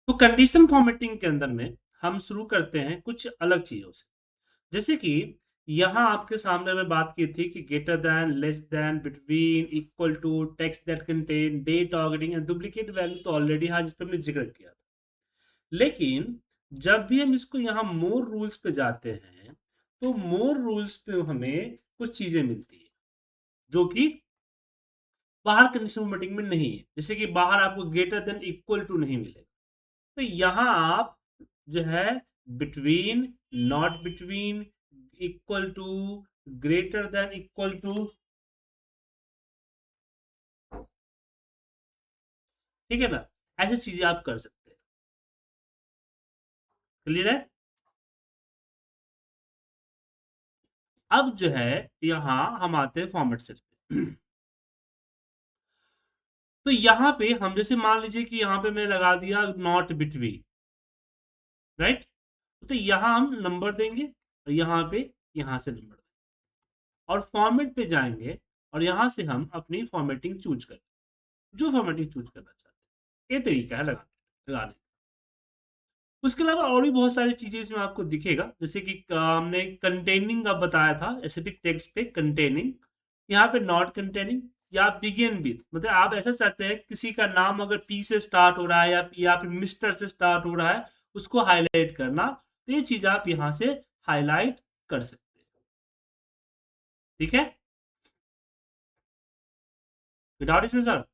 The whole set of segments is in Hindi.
तो कंडीशन फॉर्मेटिंग के अंदर में हम शुरू करते हैं कुछ अलग चीजों से, जैसे कि यहाँ आपके सामने में बात की थी कि greater than, less than, between, equal to, text that contain, date targeting and duplicate value तो ऑलरेडी हाँ जिस पर हमने जिक्र किया था। लेकिन जब भी हम इसको यहाँ मोर रूल्स पे जाते हैं तो मोर रूल्स पे हमें कुछ चीजें मिलती है जो कि बाहर कंडीशन फॉर्मेटिंग में नहीं है। जैसे कि बाहर आपको ग्रेटर देन इक्वल टू नहीं मिलेगा, तो यहाँ आप जो है between, not between, equal to, greater than equal to, ठीक है ना, ऐसी चीजें आप कर सकते हैं। क्लियर है? अब जो है यहाँ हम आते हैं फॉर्मेट सेल पे। तो यहाँ पे हम जैसे मान लीजिए कि यहाँ पे मैं लगा दिया नॉट बिटवीन, राइट? तो यहाँ हम नंबर देंगे और यहाँ पे यहाँ से नंबर देंगे और फॉर्मेट पे जाएंगे और यहाँ से हम अपनी फॉर्मेटिंग चूज करें, जो फॉर्मेटिंग चूज करना चाहते हैं। ये तरीका है लगाने का। उसके अलावा और भी बहुत सारी चीजें इसमें आपको दिखेगा, जैसे कि हमने कंटेनिंग का बताया था, स्पेसिफिक टेक्स्ट पे कंटेनिंग, यहाँ पे नॉट कंटेनिंग या बिगिन विथ, मतलब आप ऐसा चाहते हैं किसी का नाम अगर पी से स्टार्ट हो रहा है या फिर मिस्टर से स्टार्ट हो रहा है उसको हाईलाइट करना, तो ये चीज आप यहाँ से हाईलाइट कर सकते हैं। ठीक है, विदाउट इसमें सर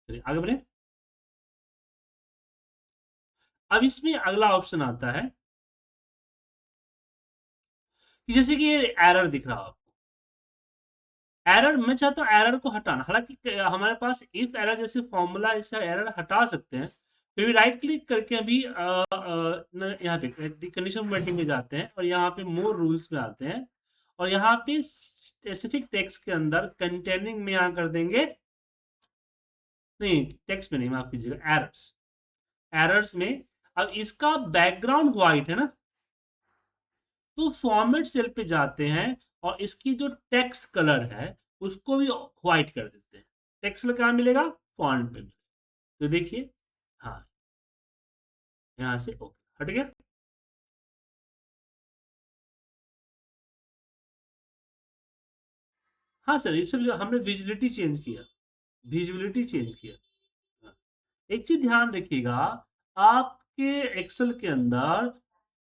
चलिए आगे बढ़े। अब इसमें अगला ऑप्शन आता है कि जैसे कि ये एरर दिख रहा हो, एरर मैं चाहता हूँ एरर को हटाना, हालांकि हमारे पास इफ एरर जैसे फॉर्मूला इससे एरर हटा सकते हैं, फिर भी राइट क्लिक करके अभी यहाँ पे कंडीशन वेटिंग में जाते हैं और यहाँ पे मोर रूल्स में आते हैं और यहाँ पे स्पेसिफिक टेक्स्ट के अंदर कंटेनिंग में यहाँ कर देंगे, नहीं टेक्स्ट में नहीं, माफ कीजिएगा, एरर्स, एरर्स में। अब इसका बैकग्राउंड व्हाइट है ना, तो फॉर्मेट सेल पे जाते हैं और इसकी जो टेक्स्ट कलर है उसको भी व्हाइट कर देते हैं। टेक्स्ट कलर कहाँ मिलेगा? फॉन्ट पे मिलेगा। तो देखिए, हाँ यहाँ से ओके हट गया। हाँ सर, ये सब हमने विजिबिलिटी चेंज किया, विजिबिलिटी चेंज किया। हाँ। एक चीज ध्यान रखिएगा, आपके एक्सेल के अंदर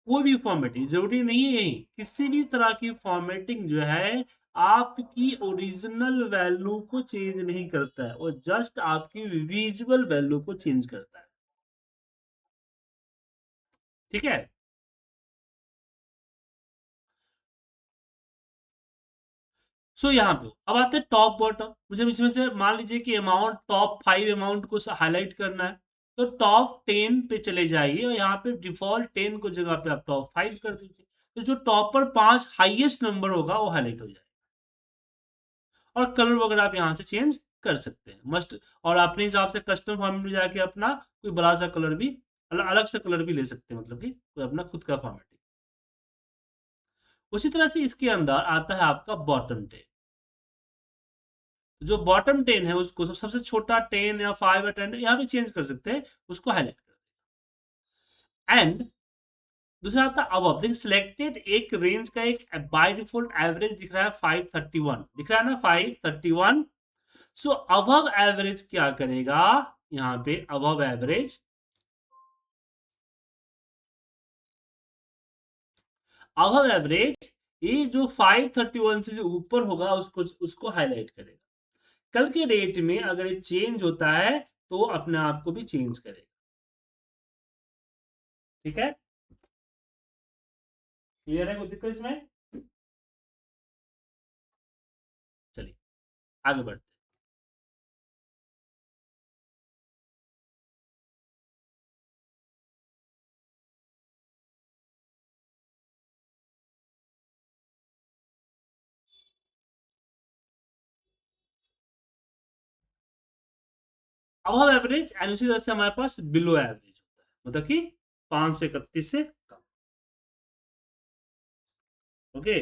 कोई भी फॉर्मेटिंग जरूरी नहीं है, यही किसी भी तरह की फॉर्मेटिंग जो है आपकी ओरिजिनल वैल्यू को चेंज नहीं करता है, वो जस्ट आपकी विजुअल वैल्यू को चेंज करता है। ठीक है, सो यहाँ पे अब आते हैं टॉप बॉटम। मुझे इसमें से मान लीजिए कि अमाउंट टॉप 5 अमाउंट को हाईलाइट करना है, तो टॉप 10 पे चले जाइए और यहाँ पे डिफॉल्ट 10 को जगह पे आप टॉप 5 कर दीजिए, तो जो टॉपर 5 हाईएस्ट नंबर होगा वो हाईलाइट हो जाएगा। और कलर वगैरह आप यहाँ से चेंज कर सकते हैं मस्ट, और अपने हिसाब से कस्टम फॉर्मेट में जाके अपना कोई बड़ा सा कलर भी अलग से कलर भी ले सकते हैं, मतलब कि कोई अपना खुद का फॉर्मेटिंग। उसी तरह से इसके अंदर आता है आपका बॉटम 10। जो बॉटम 10 है उसको सबसे छोटा 10 या 5 या 10 यहाँ पे चेंज कर सकते हैं, उसको हाईलाइट कर एंड दूसरा आता है अब देखिए सिलेक्टेड एक रेंज का एक बाय डिफॉल्ट एवरेज दिख रहा है 531, दिख रहा है ना 531। सो अबव एवरेज क्या करेगा, यहाँ पे अबव एवरेज, अबव एवरेज ये जो 531 से जो ऊपर होगा उसको उसको हाईलाइट करेगा। कल के डेट में अगर ये चेंज होता है तो अपने आप को भी चेंज करेगा। ठीक है, क्लियर है? कोई दिक्कत इसमें? चलिए आगे बढ़ते हैं। अबव एवरेज एंड उसी तरह से हमारे पास बिलो एवरेज होता है, मतलब कि 531 से कम। ओके,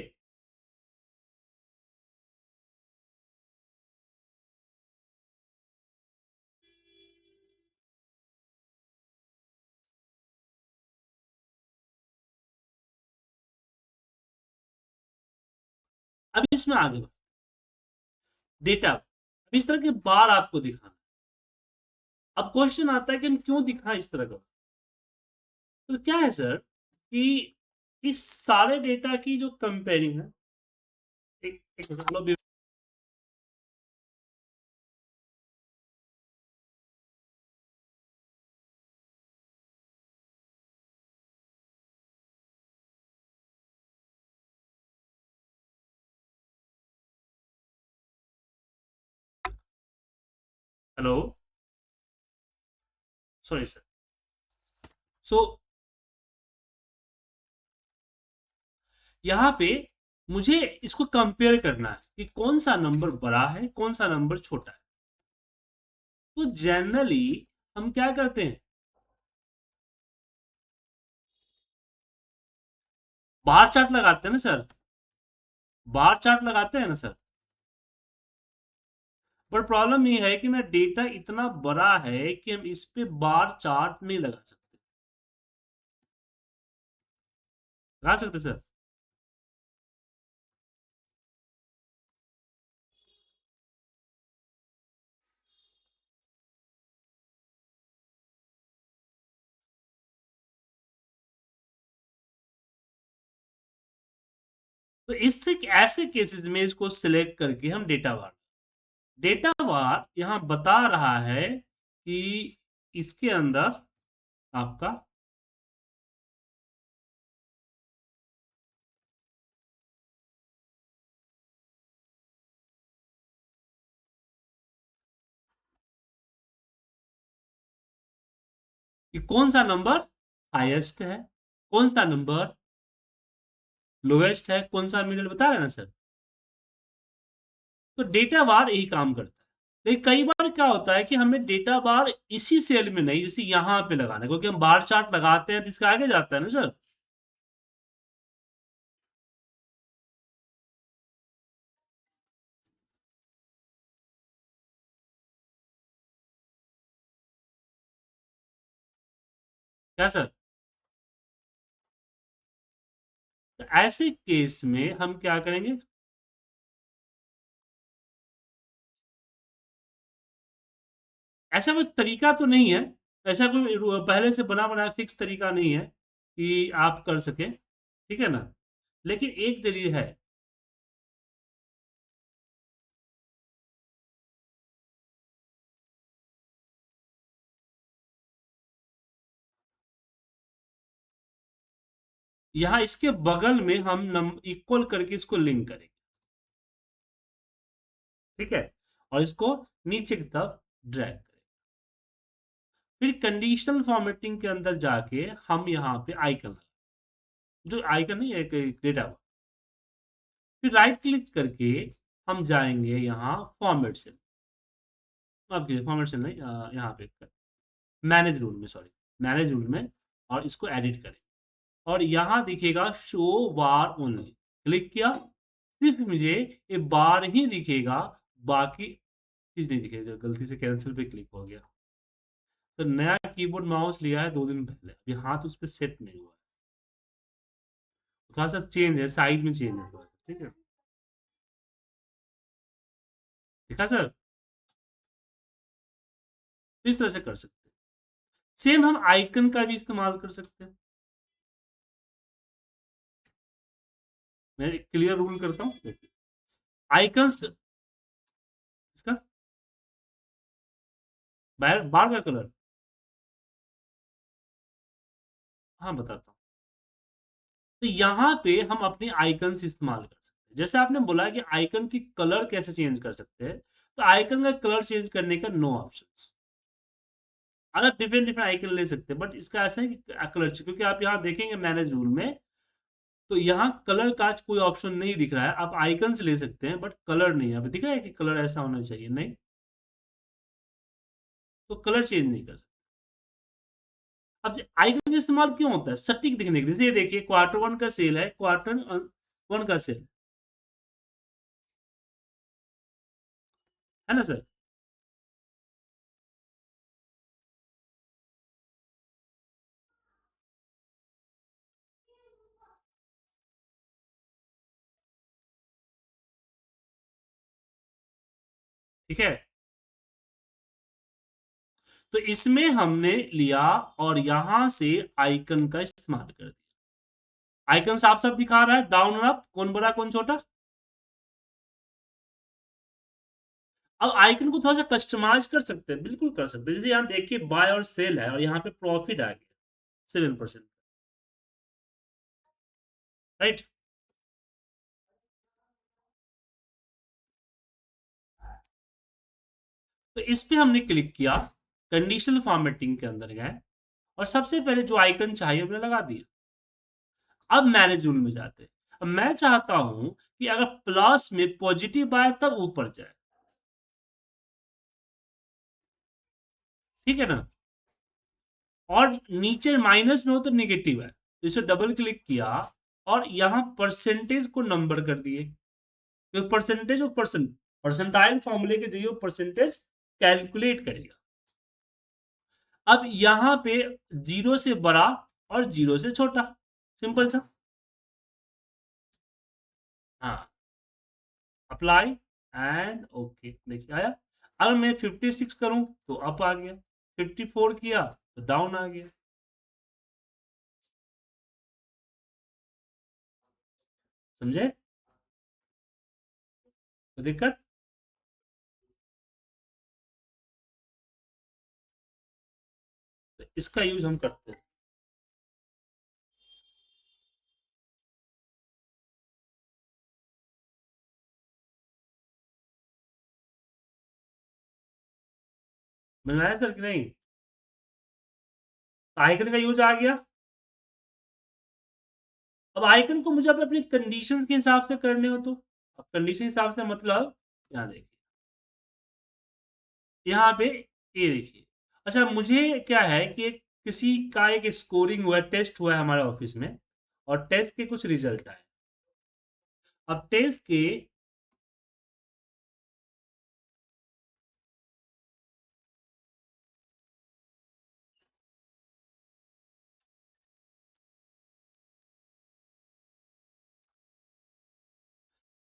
अब इसमें आगे डेटा, अब इस तरह के बार आपको दिखाना। अब क्वेश्चन आता है कि हम क्यों दिखाएं इस तरह का। तो क्या है सर कि इस सारे डेटा की जो कंपेयरिंग है, एक मतलब, हेलो, सॉरी सर। सो यहाँ पे मुझे इसको कंपेयर करना है कि कौन सा नंबर बड़ा है, कौन सा नंबर छोटा है। तो जनरली हम क्या करते हैं, बार चार्ट लगाते हैं ना सर, बार चार्ट लगाते हैं ना सर। पर प्रॉब्लम ये है कि मैं डेटा इतना बड़ा है कि हम इस पे बार चार्ट नहीं लगा सकते। लगा सकते सर? तो इससे ऐसे केसेस में इसको सिलेक्ट करके हम डेटा बार, डेटा बार यहां बता रहा है कि इसके अंदर आपका कि कौन सा नंबर हाईएस्ट है, कौन सा नंबर लोएस्ट है, कौन सा मिडिल, बता रहे हैं ना सर। तो डेटा बार यही काम करता है। लेकिन कई बार क्या होता है कि हमें डेटा बार इसी सेल में नहीं, इसी यहां पे लगाना है, क्योंकि हम बार चार्ट लगाते हैं तो इसका आगे जाता है ना सर। क्या सर? तो ऐसे केस में हम क्या करेंगे, ऐसा कोई तरीका तो नहीं है, ऐसा कोई पहले से बना बनाया फिक्स तरीका नहीं है कि आप कर सके, ठीक है ना। लेकिन एक जरिए है। यहाँ इसके बगल में हम इक्वल करके इसको लिंक करेंगे, ठीक है, और इसको नीचे की तरफ ड्रैग करें। फिर कंडीशनल फॉर्मेटिंग के अंदर जाके हम यहाँ पे आइकन, जो आइकन नहीं है, एक डेटा, फिर राइट क्लिक करके हम जाएंगे यहाँ फॉर्मेट से, आपके फॉर्मेट से नहीं, यहाँ पे मैनेज रूल में, सॉरी, मैनेज रूल में, और इसको एडिट करें। और यहाँ दिखेगा शो बार ओनली, क्लिक किया, सिर्फ मुझे ये बार ही दिखेगा, बाकी चीज नहीं दिखेगा। गलती से कैंसिल पे क्लिक हो गया। तो नया कीबोर्ड माउस लिया है 2 दिन पहले, अभी हाथ उस पर सेट नहीं हुआ है, थोड़ा सा चेंज है, साइज में चेंज है थोड़ा सा, ठीक है। देखा सर? तो इस तरह से कर सकते हैं। सेम हम आइकन का भी इस्तेमाल कर सकते हैं। मैं क्लियर रूल करता हूँ, आइकन्स इसका बार बार का कलर, हाँ बताता हूँ। तो यहाँ पे हम अपने आइकन्स इस्तेमाल कर सकते हैं। जैसे आपने बोला कि आइकन की कलर कैसे चेंज कर सकते हैं, तो आइकन का कलर चेंज करने का नो ऑप्शंस, अलग डिफरेंट डिफरेंट आइकन ले सकते हैं, बट इसका ऐसा है कि कलर, क्योंकि आप यहाँ देखेंगे मैनेज रूल में, तो यहाँ कलर का कोई ऑप्शन नहीं दिख रहा है। आप आइकन्स ले सकते हैं बट कलर नहीं, यहाँ पे दिख रहा है कि कलर ऐसा होना चाहिए, नहीं, तो कलर चेंज नहीं कर सकते। अब आइकन का इस्तेमाल क्यों होता है, सटीक दिखने के लिए। जैसे ये देखिए Q1 का सेल है, Q1 का सेल है ना सर। ठीक है, तो इसमें हमने लिया और यहां से आइकन का इस्तेमाल कर दिया। आइकन साफ साफ दिखा रहा है डाउन और अप, कौन बड़ा कौन छोटा। अब आइकन को थोड़ा सा कस्टमाइज कर सकते हैं, बिल्कुल कर सकते हैं। जैसे यहाँ देखिए बाय और सेल है और यहाँ पे प्रॉफिट आ गया 7%, राइट। तो इस पे हमने क्लिक किया, कंडीशनल फॉर्मेटिंग के अंदर गए और सबसे पहले जो आइकन चाहिए हमने लगा दिया। अब मैनेज रूल में जाते हैं। अब मैं चाहता हूं कि अगर प्लस में पॉजिटिव आए तब ऊपर जाए, ठीक है ना, और नीचे माइनस में हो तो निगेटिव है, तो इसे डबल क्लिक किया और यहां परसेंटेज को नंबर कर दिए, क्योंकि परसेंटेज और परसेंटाइल फॉर्मूले के जरिए परसेंटेज कैलकुलेट करेगा। अब यहां पे जीरो से बड़ा और जीरो से छोटा, सिंपल सा। हाँ, अप्लाई एंड ओके, देखिए आया। अगर मैं 56 करूं तो अप आ गया, 54 किया तो डाउन आ गया, समझे, तो दिक्कत। तो इसका यूज हम करते हैं। बनाया सर कि नहीं, आइकन का यूज आ गया। अब आइकन को मुझे अपने कंडीशंस के हिसाब से करने हो तो, अब कंडीशन हिसाब से मतलब यहाँ देखिए, यहाँ पे ये देखिए। अच्छा, मुझे क्या है कि किसी का एक स्कोरिंग हुआ है, टेस्ट हुआ है हमारे ऑफिस में, और टेस्ट के कुछ रिजल्ट आए। अब टेस्ट के,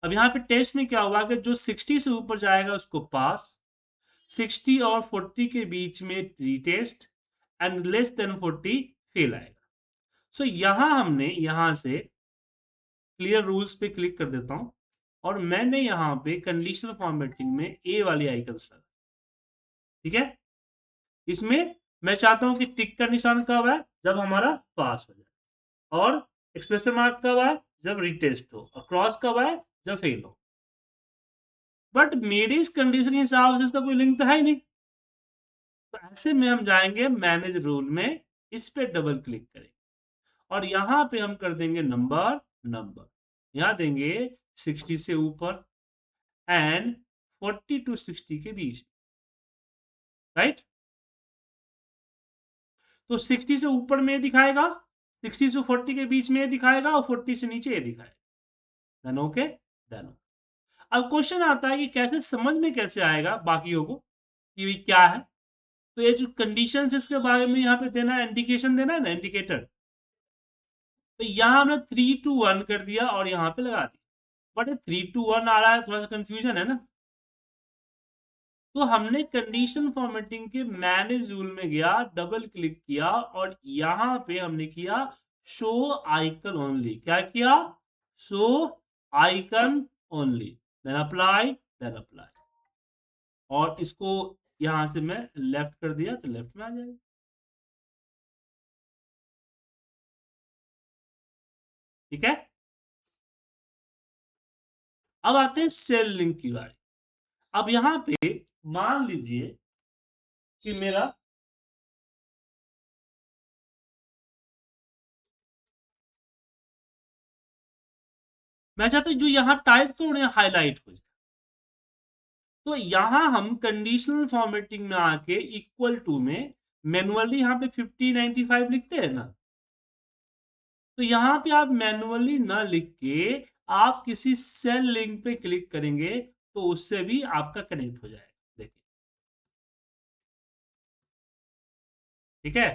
अब यहाँ पे टेस्ट में क्या हुआ कि जो 60 से ऊपर जाएगा उसको पास, 60 और 40 के बीच में retest, and less than 40 fail आएगा। सो यहाँ हमने यहाँ से क्लियर रूल्स पे क्लिक कर देता हूँ और मैंने यहाँ पे कंडीशनल फॉर्मेटिंग में ए वाली आइकन्स लगा, ठीक है। इसमें मैं चाहता हूँ कि टिक का निशान कब है, जब हमारा पास हो जाए, और एक्सप्रेशन मार्क कब है, जब रिटेस्ट हो, और क्रॉस कब है, जब फेल हो। बट मेरी इस कंडीशन के हिसाब से इसका कोई लिंक तो है ही नहीं। तो ऐसे में हम जाएंगे मैनेज रूल में, इस पे डबल क्लिक करेंगे और यहां पे हम कर देंगे नंबर, नंबर यहां देंगे 60 से ऊपर एंड 40 टू 60 के बीच, राइट। तो 60 से ऊपर में दिखाएगा, 60 से 40 के बीच में दिखाएगा, और 40 से नीचे ये दिखाएगा। Then okay, then. अब क्वेश्चन आता है कि कैसे समझ में कैसे आएगा बाकियों को कि क्या है। तो ये जो कंडीशंस इसके बारे में यहाँ पे देना है, इंडिकेशन देना है ना, इंडिकेटर। तो यहाँ हमने 3 to 1 कर दिया और यहाँ पे लगा दिया, बट 3 to 1 आ रहा है, थोड़ा सा कंफ्यूजन है ना। तो हमने कंडीशन फॉर्मेटिंग के मैनेज रूल में गया, डबल क्लिक किया और यहां पे हमने किया शो आइकन ओनली। क्या किया, show icon only, then apply, then apply, और इसको यहां से मैं लेफ्ट कर दिया तो लेफ्ट में आ जाएगा, ठीक है। अब आते हैं सेल लिंक की बारी। अब यहां पे मान लीजिए कि मेरा, मैं चाहता हूं जो यहां टाइप करो हाईलाइट हो जाए। तो यहां हम कंडीशनल फॉर्मेटिंग में आके इक्वल टू में मैनुअली यहां पे 5095 लिखते हैं ना, तो यहां पे आप मैनुअली ना लिख के आप किसी सेल लिंक पे क्लिक करेंगे तो उससे भी आपका कनेक्ट हो जाएगा, देखिए, ठीक है।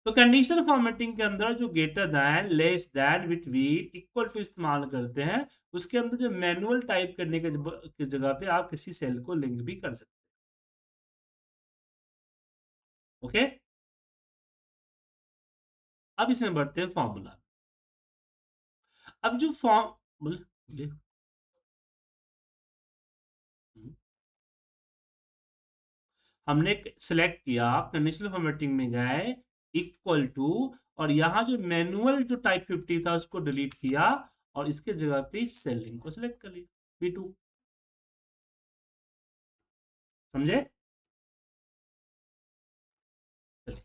तो कंडीशनल फॉर्मेटिंग के अंदर जो greater than, less than, between, equal to इस्तेमाल करते हैं, उसके अंदर जो मैनुअल टाइप करने के जगह पे आप किसी सेल को लिंक भी कर सकते हैं। ओके, अब इसमें बढ़ते हैं फॉर्मूला। अब जो फॉर्म बोले बोले, हम्म, हमने सेलेक्ट किया, कंडीशनल फॉर्मेटिंग में गए, इक्वल टू, और यहाँ जो मैनुअल जो टाइप 50 था उसको डिलीट किया और इसके जगह पे सेल लिंक को सिलेक्ट कर लिया, P2। समझे? चलिए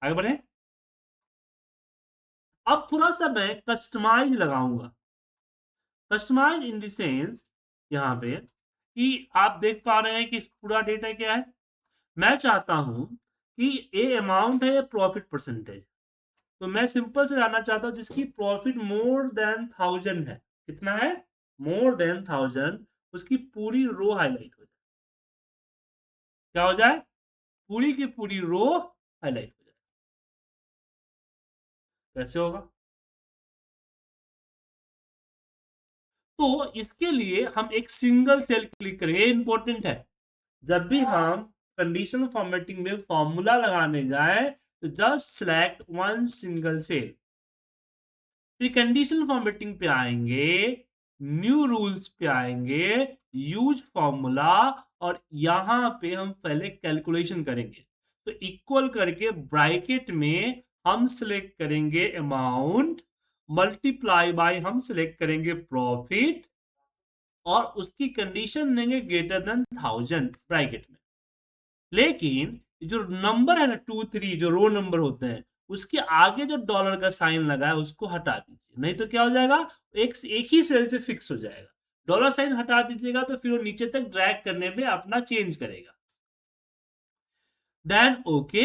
आगे बढ़े। अब थोड़ा सा मैं कस्टमाइज लगाऊंगा। कस्टमाइज इन द सेंस यहाँ पे कि आप देख पा रहे हैं कि पूरा डेटा क्या है। मैं चाहता हूं कि ए अमाउंट है प्रॉफिट परसेंटेज, तो मैं सिंपल से जानना चाहता हूं जिसकी प्रॉफिट मोर देन 1000 है। कितना है? More than 1000। उसकी पूरी रो हाईलाइट हो जाए। क्या हो जाए? पूरी की पूरी रो हाईलाइट हो जाए। कैसे होगा? तो इसके लिए हम एक सिंगल सेल क्लिक करेंगे, इंपॉर्टेंट है। जब भी हम कंडीशनल फॉर्मेटिंग में फॉर्मूला लगाने जाए तो just select one single cell. फिर कंडीशनल फॉर्मेटिंग पे आएंगे, न्यू रूल्स पे आएंगे, यूज फॉर्मूला, और यहां पे हम पहले कैलकुलेशन करेंगे। तो इक्वल करके ब्रैकेट में हम सिलेक्ट करेंगे अमाउंट, मल्टीप्लाई बाय हम सिलेक्ट करेंगे प्रॉफिट, और उसकी कंडीशन देंगे ग्रेटर देन 1000 ब्रैकेट में। लेकिन जो नंबर है ना 2 3 जो रो नंबर होते हैं, उसके आगे जो डॉलर का साइन लगा है उसको हटा दीजिए, नहीं तो क्या हो जाएगा, एक ही सेल से फिक्स हो जाएगा। डॉलर साइन हटा दीजिएगा तो फिर वो नीचे तक ड्रैग करने में अपना चेंज करेगा। देन ओके,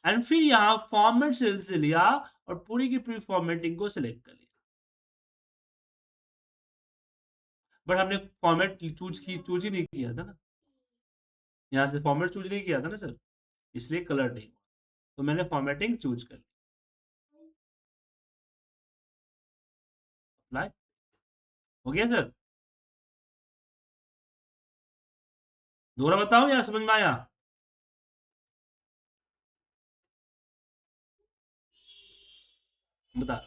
एंड फिर यहाँ फॉर्मेट सेल से लिया और पूरी की पूरी फॉर्मेटिंग को सिलेक्ट कर लिया। बट हमने फॉर्मेट चूज ही नहीं किया था ना, यहाँ से फॉर्मेट चूज नहीं किया था ना सर, इसलिए कलर नहीं हुआ। तो मैंने फॉर्मेटिंग चूज कर ली, अप्लाई हो गया सर। दोहरा बताओ या समझ में आया? बता।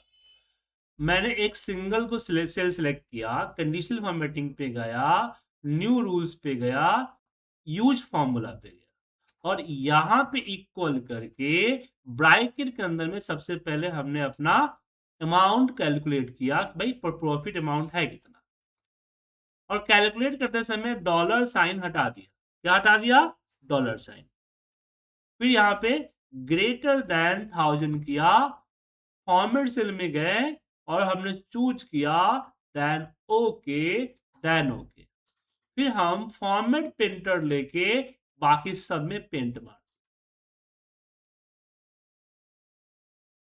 मैंने एक सिंगल को सेल सिलेक्ट किया, कंडीशनल फॉर्मेटिंग पे गया, न्यू रूल्स पे गया, यूज फॉर्मूला पे गया, और यहां पे इक्वल करके ब्रैकेट के अंदर में सबसे पहले हमने अपना अमाउंट कैलकुलेट किया कि भाई प्रॉफिट अमाउंट है कितना, और कैलकुलेट करते समय डॉलर साइन हटा दिया। क्या हटा दिया? Dollar sign. फिर यहाँ पे ग्रेटर देन 1000 किया, फॉर्मेट सेल में गए और हमने चूज किया, देन ओके, देन ओके। फिर हम फॉर्मेट पेंटर लेके बाकी सब में पेंट मार।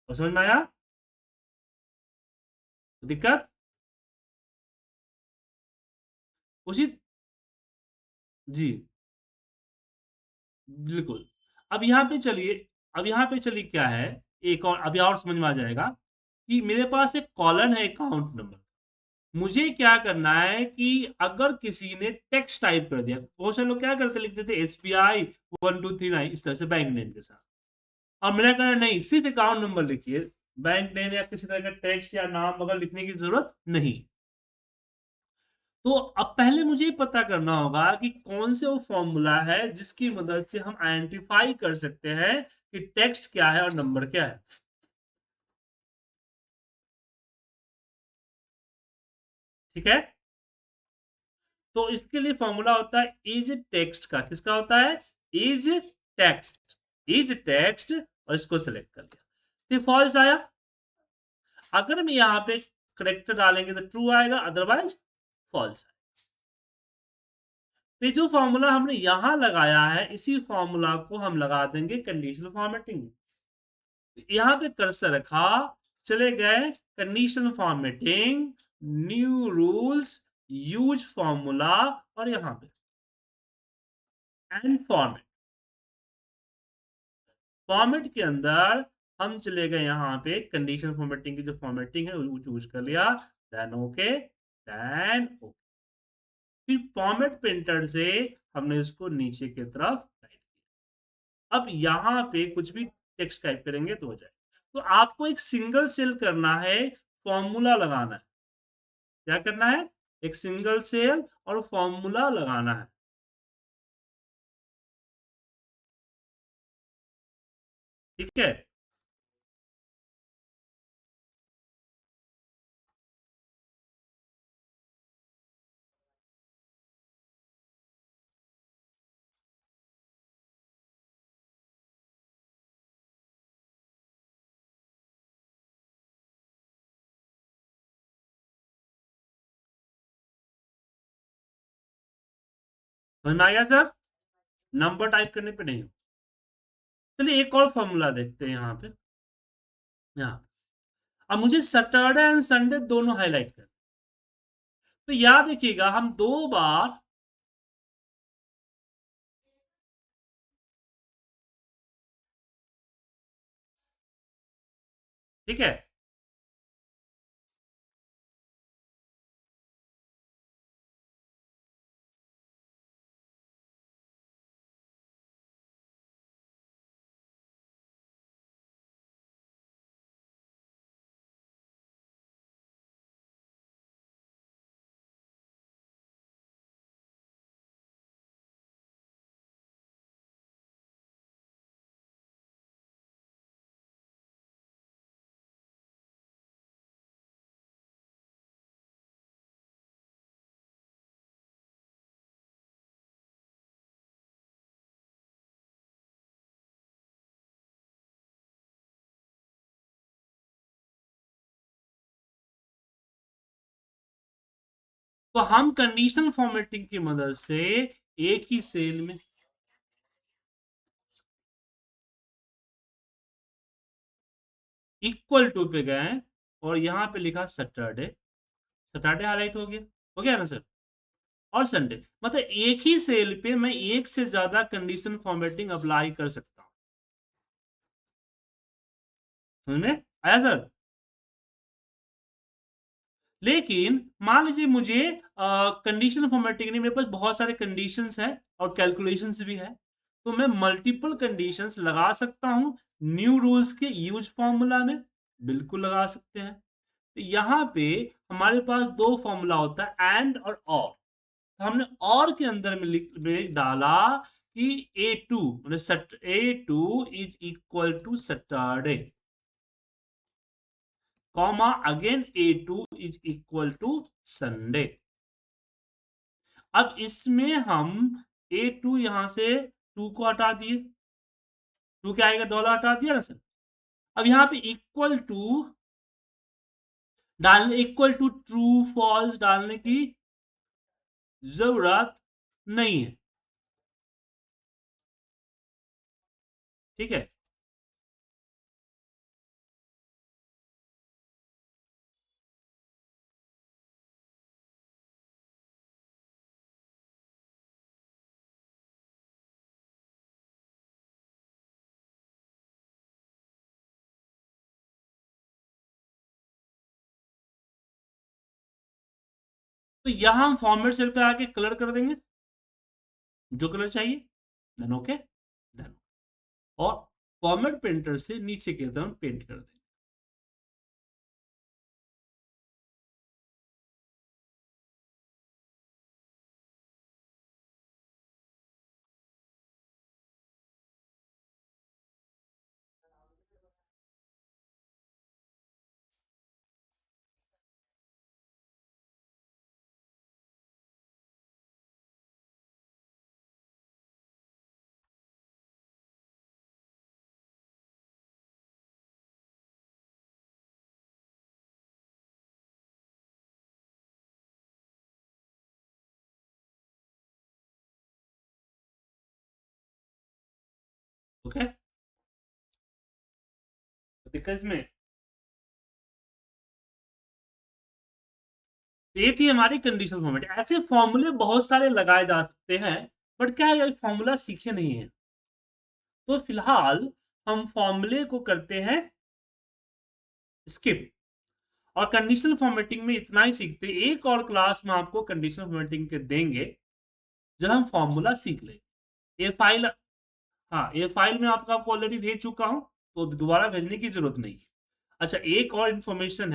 समझ में आया? दिक्कत? उसी, जी बिल्कुल। अब यहाँ पे चलिए, अब यहाँ पे चलिए क्या है, एक और अभी और समझ में आ जाएगा कि मेरे पास एक कॉलम है अकाउंट नंबर। मुझे क्या करना है कि अगर किसी ने टेक्स्ट टाइप कर दिया, बहुत सारे लोग क्या करते, लिख देते SBI 1239 इस तरह से बैंक नेम के साथ, और मेरा कहना नहीं, सिर्फ अकाउंट नंबर लिखिए, बैंक नेम या किसी तरह का टेक्स्ट या नाम वगैरह लिखने की जरूरत नहीं। तो अब पहले मुझे पता करना होगा कि कौन से वो फॉर्मूला है जिसकी मदद से हम आइडेंटिफाई कर सकते हैं कि टेक्स्ट क्या है और नंबर क्या है। ठीक है, तो इसके लिए फॉर्मूला होता है इज टेक्स्ट का। किसका होता है? Is text. इज टेक्स्ट, और इसको सेलेक्ट कर लिया, फिर फॉल्स आया। अगर हम यहाँ पे करेक्टर डालेंगे तो ट्रू आएगा, अदरवाइज फॉल्स। तो जो फॉर्मूला हमने यहां लगाया है, इसी फॉर्मूला को हम लगा देंगे कंडीशनल फॉर्मेटिंग। यहां पे कर्सर रखा, चले गए conditional formatting, new rules, use formula, और यहां पे एंड फॉर्मेट। फॉर्मेट के अंदर हम चले गए यहाँ पे कंडीशन फॉर्मेटिंग की जो फॉर्मेटिंग है वो चूज कर लिया, देन ओके, देन ओके। फिर फॉर्मेट प्रिंटर से हमने इसको नीचे की तरफ टाइप किया। अब यहाँ पे कुछ भी टेक्स्ट टाइप करेंगे तो हो जाए। तो आपको एक सिंगल सेल करना है, फॉर्मूला लगाना है। क्या करना है? एक सिंगल सेल और फॉर्मूला लगाना है। ठीक है, समझ में आ गया सर? नंबर टाइप करने पे नहीं। चलिए एक और फॉर्मूला देखते हैं यहाँ पे। यहाँ अब मुझे सैटरडे एंड संडे दोनों हाईलाइट कर, तो याद रखिएगा हम दो बार, ठीक है, तो हम कंडीशनल फॉर्मेटिंग की मदद से एक ही सेल में इक्वल टू पे गए और यहाँ पे लिखा सैटरडे, सैटरडे हाईलाइट हो गया ना सर? और संडे, मतलब एक ही सेल पे मैं एक से ज्यादा कंडीशन फॉर्मेटिंग अप्लाई कर सकता हूँ। समझ में आया सर? लेकिन मान लीजिए मुझे कंडीशन फॉर्मेटिंग नहीं, मेरे पास बहुत सारे कंडीशंस हैं और कैलकुलेशंस भी है, तो मैं मल्टीपल कंडीशंस लगा सकता हूं न्यू रूल्स के यूज फॉर्मूला में। बिल्कुल लगा सकते हैं। तो यहाँ पे हमारे पास दो फॉर्मूला होता है, एंड और। तो हमने और के अंदर में डाला कि A2 मतलब A2 is equal to Saturday, comma again A2 is equal to Sunday. अब इसमें हम A2 यहां से 2 को हटा दिए, 2 क्या आएगा, डॉलर हटा दिया ना सर। अब यहाँ पे इक्वल टू डालने, इक्वल टू ट्रू फॉल्स डालने की जरूरत नहीं है। ठीक है, तो यहां हम फॉर्मेट सेल पे आके कलर कर देंगे जो कलर चाहिए, देन ओके, देन और फॉर्मेट प्रिंटर से नीचे की तरफ पेंट कर देंगे। ओके, दिक्कत इसमें, ये थी हमारी कंडीशनल फॉर्मेट। ऐसे फॉर्मूले बहुत सारे लगाए जा सकते हैं, बट क्या है फॉर्मूला सीखे नहीं है। तो फिलहाल हम फॉर्मूले को करते हैं स्किप। और कंडीशनल फॉर्मेटिंग में इतना ही सीखते हैं, एक और क्लास में आपको कंडीशनल फॉर्मेटिंग के देंगे जब हम फॉर्मूला सीख लें। ये फाइल, हाँ ये फाइल मैं आपको ऑलरेडी भेज चुका हूँ, तो दोबारा भेजने की जरूरत नहीं। अच्छा, एक और इन्फॉर्मेशन